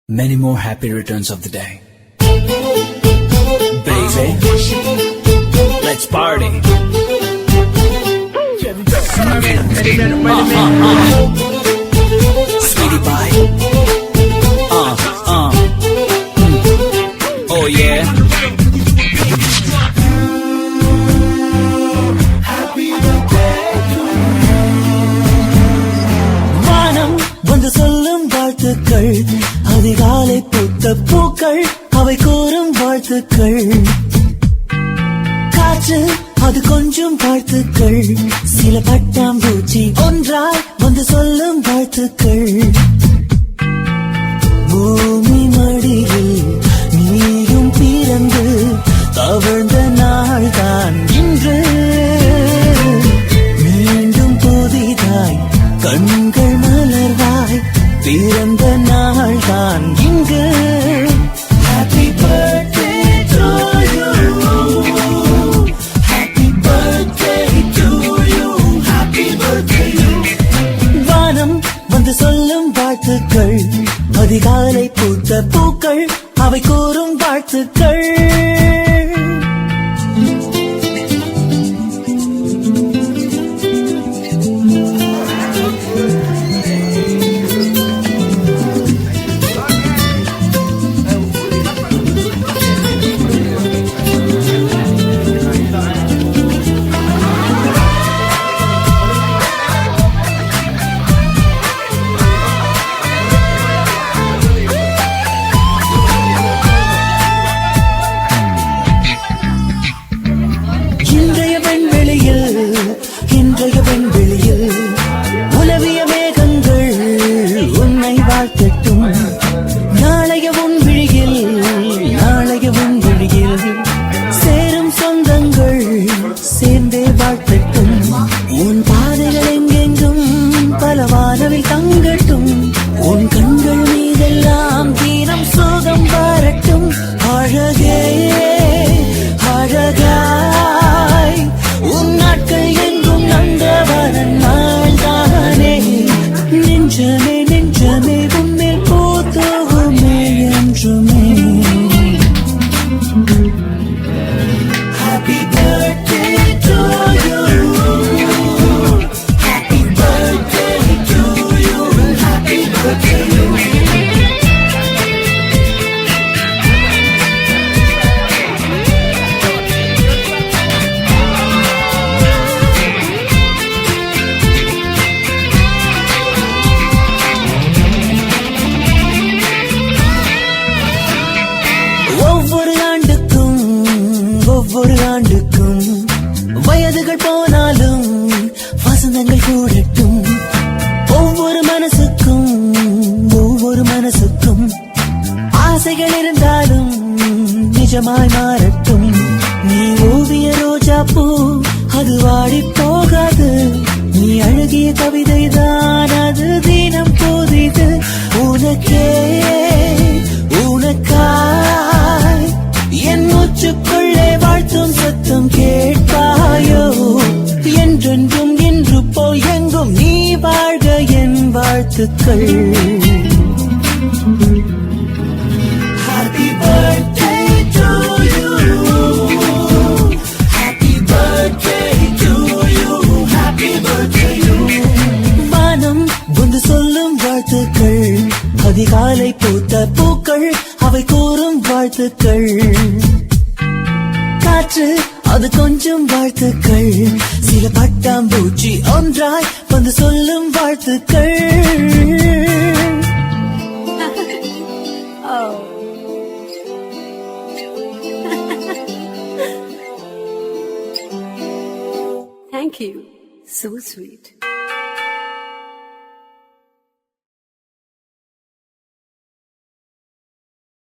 many more happy returns of the day. Baby, let's party. Sweetie pie. Oh yeah. Happy birthday to you. வானம் வந்து சொல்லும் வாழ்த்துக்கள், அதிகாலை பூத்த பூக்கள் அவை கூறும் வாழ்த்துக்கள். காற்று அது கொஞ்சம் வாழ்த்துக்கள், சில பட்டாம்பூச்சி ஒன்றாய் வந்து சொல்லும் வாழ்த்துக்கள். பூமி மடியில் நீயும் பிறந்து தவழ்ந்த நாள் தான் இன்று. மீண்டும் புதிதாய் கண்கள் மலர்வாய் பிறந்த நாள் தான் இங்கு. Happy birthday to you. Happy birthday to you. Happy birthday you. வானம் வந்து சொல்லும் வாழ்த்துக்கள், அதிகாலை பூத்த பூக்கள் அவை கூறும் வாழ்த்துக்கள். இன்றைய வெண்வெளியில் உலவிய மேகங்கள் உன்னை வாழ்த்தட்டும். நாளைய உன் விழியில் சேரும் சொந்தங்கள் சேர்ந்தே வாழ்த்தட்டும். உன் பாதைகள் எங்கெங்கும் பலவானவில் தங்கட்டும். உன் கண்கள் மீதெல்லாம் தீனம் சோகம் வரட்டும். அழகே அழகாய் உன் நாட்கள் எங்கும் நந்தவரன் நாள் தானே. நெஞ்சமே நெஞ்சமே உன்னில் போதுமே என்றுமே. Happy birthday to you. Happy birthday to you. Happy birthday you. ஒவ்வொரு ஆண்டுக்கும் வயதுகள் போனாலும் வசந்தங்கள் கூடட்டும். ஒவ்வொரு மனசுக்கும் ஆசைகள் இருந்தாலும் நிஜமாய் மாறட்டும். நீ ஓவிய ரோஜா பூ அது வாடி போகாது. நீ அழகிய கவிதை தான் அது தினம் போதிது. உனக்காய் என் மூச்சுக்குள்ளே வாழ்த்தும் சத்தம் கேட்பாயோ. என்றென்றும் இன்று போல் எங்கும் நீ வாழ்க என் வாழ்த்துக்கள். Happy birthday to you. Happy birthday to you. Happy birthday you. வானம் வந்து சொல்லும் வாழ்த்துக்கள், அதிகாலை பூத்த பூக்கள் அவை கூறும் வாழ்த்துக்கள். காற்று அது கொஞ்சம் வாழ்த்துக்கள், சில பட்டாம்பூச்சி ஒன்றாய் வந்து சொல்லும் வாழ்த்துக்கள். Thank you. So sweet.